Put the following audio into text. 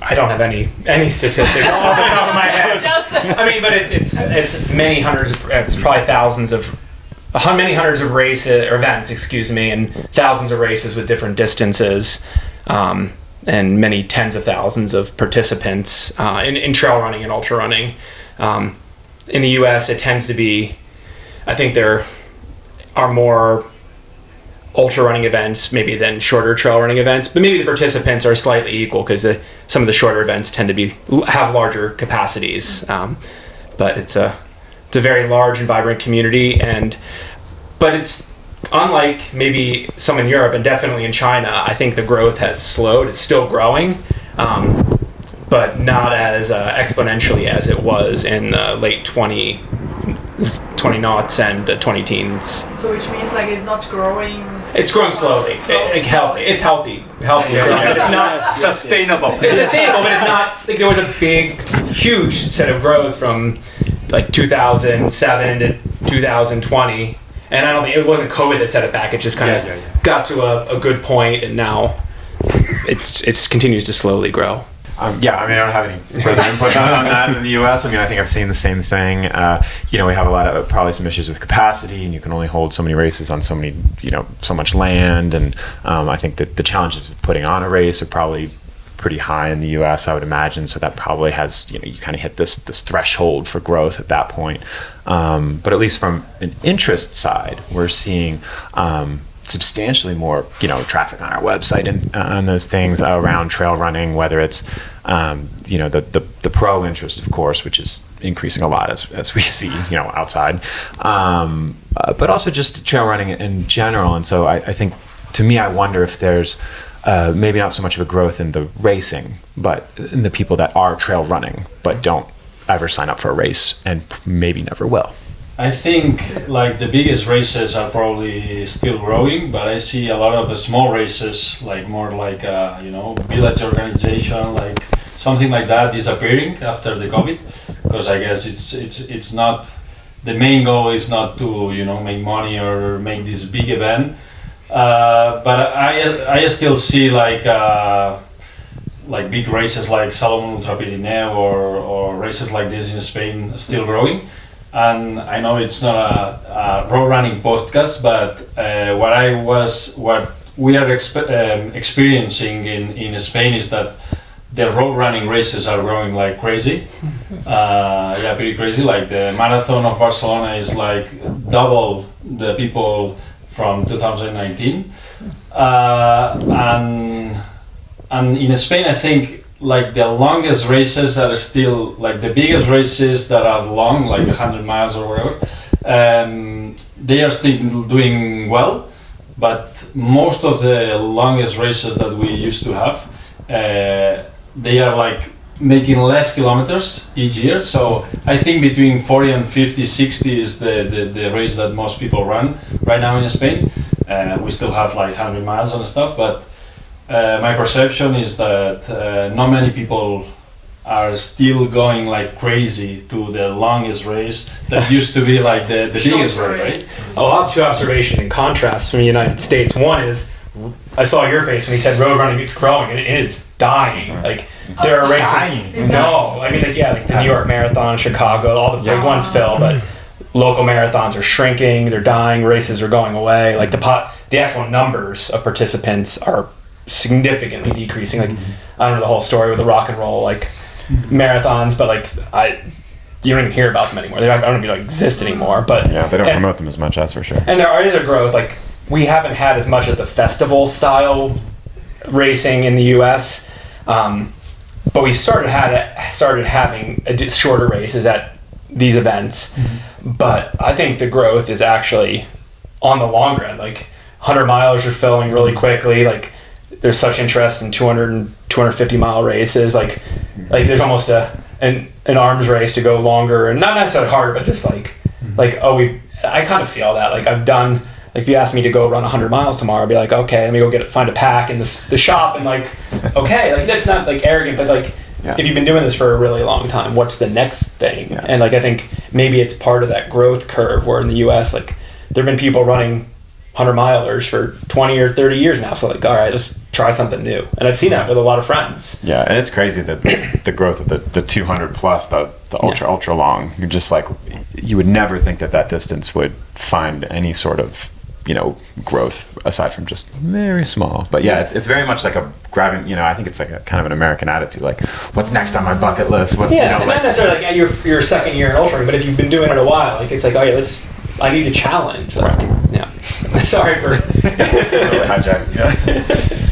I don't have any statistics off the top of my head. I mean, but it's many hundreds of, it's probably many hundreds of races or events, and thousands of races with different distances, and many tens of thousands of participants in trail running and ultra running. In the U.S., it tends to be, I think there are more ultra running events maybe than shorter trail running events, but maybe the participants are slightly equal because some of the shorter events tend to have larger capacities. But it's a very large and vibrant community, but it's unlike maybe some in Europe and definitely in China. I think the growth has slowed. It's still growing, but not as exponentially as it was in the late 20-noughts and 20-teens. So which means like it's not growing. It's growing slowly. It's healthy. It's healthy. It's not sustainable. It's sustainable, but it's not like there was a huge set of growth from like 2007 to 2020, and I don't think it wasn't COVID that set it back. It just kind of got to a good point, and now it continues to slowly grow. I mean, I don't have any further input on that in the U.S. I mean, I think I've seen the same thing. We have a lot of probably some issues with capacity, and you can only hold so many races on so much land, and I think that the challenges of putting on a race are probably pretty high in the U.S., I would imagine. So that probably has, you kind of hit this threshold for growth at that point. But at least from an interest side, we're seeing substantially more, traffic on our website and on those things around trail running, whether it's, the pro interest, of course, which is increasing a lot as we see, outside, but also just trail running in general. And so I think, to me, I wonder if there's maybe not so much of a growth in the racing, but in the people that are trail running, but don't ever sign up for a race and maybe never will. I think like the biggest races are probably still growing, but I see a lot of the small races, like more like village organization, like something like that, disappearing after the COVID, because I guess it's not, the main goal is not to make money or make this big event, but I still see like big races like Salomon Ultra Pirineo or races like this in Spain still growing. And I know it's not a road running podcast, but what we are experiencing in Spain is that the road running races are growing like crazy. Pretty crazy. Like the marathon of Barcelona is like double the people from 2019. And in Spain, I think like the longest races are still like the biggest races that are long, like 100 miles or whatever, they are still doing well, but most of the longest races that we used to have, they are like making less kilometers each year. So I think between 40 and 50, 60 is the race that most people run right now in Spain. We still have like 100 miles and stuff, but my perception is that not many people are still going like crazy to the longest race that used to be like the biggest race, right? I'll have two observations in contrast from the United States. One is, I saw your face when he said road running is growing, and it is dying. Like there are races. No, I mean the New York Marathon, Chicago, all the big ones fill, but local marathons are shrinking. They're dying. Races are going away. Like the actual numbers of participants are significantly decreasing. Like I don't know the whole story with the rock and roll marathons, but you don't even hear about them anymore. They don't even exist anymore. But yeah, they don't promote them as much, that's for sure. And there is a growth. Like we haven't had as much of the festival style racing in the U.S., but we started having shorter races at these events. But I think the growth is actually on the long run. Like 100 miles are filling really quickly. Like there's such interest in 200 and 250 mile races. Like there's almost an arms race to go longer, and not necessarily harder, but just I kind of feel that. Like I've done, like if you asked me to go run 100 miles tomorrow, I'd be like, okay, let me go find a pack in the shop, and okay, like that's not like arrogant, but if you've been doing this for a really long time, what's the next thing? Yeah. And I think maybe it's part of that growth curve where in the US, there have been people running 100 milers for 20 or 30 years now. So like, all right, let's try something new. And I've seen that with a lot of friends. Yeah, and it's crazy that the growth of the 200 plus, the ultra long. You're just like, you would never think that distance would find any sort of, you know, growth aside from just very small. But yeah, it's very much like a grabbing, you know, I think it's like a kind of an American attitude, like, what's next on my bucket list? What's, Yeah, you know, and like, not necessarily like your second year in ultra, but if you've been doing it a while, like it's like, oh yeah, I need a challenge. Like, yeah. Sorry for hijack. Yeah.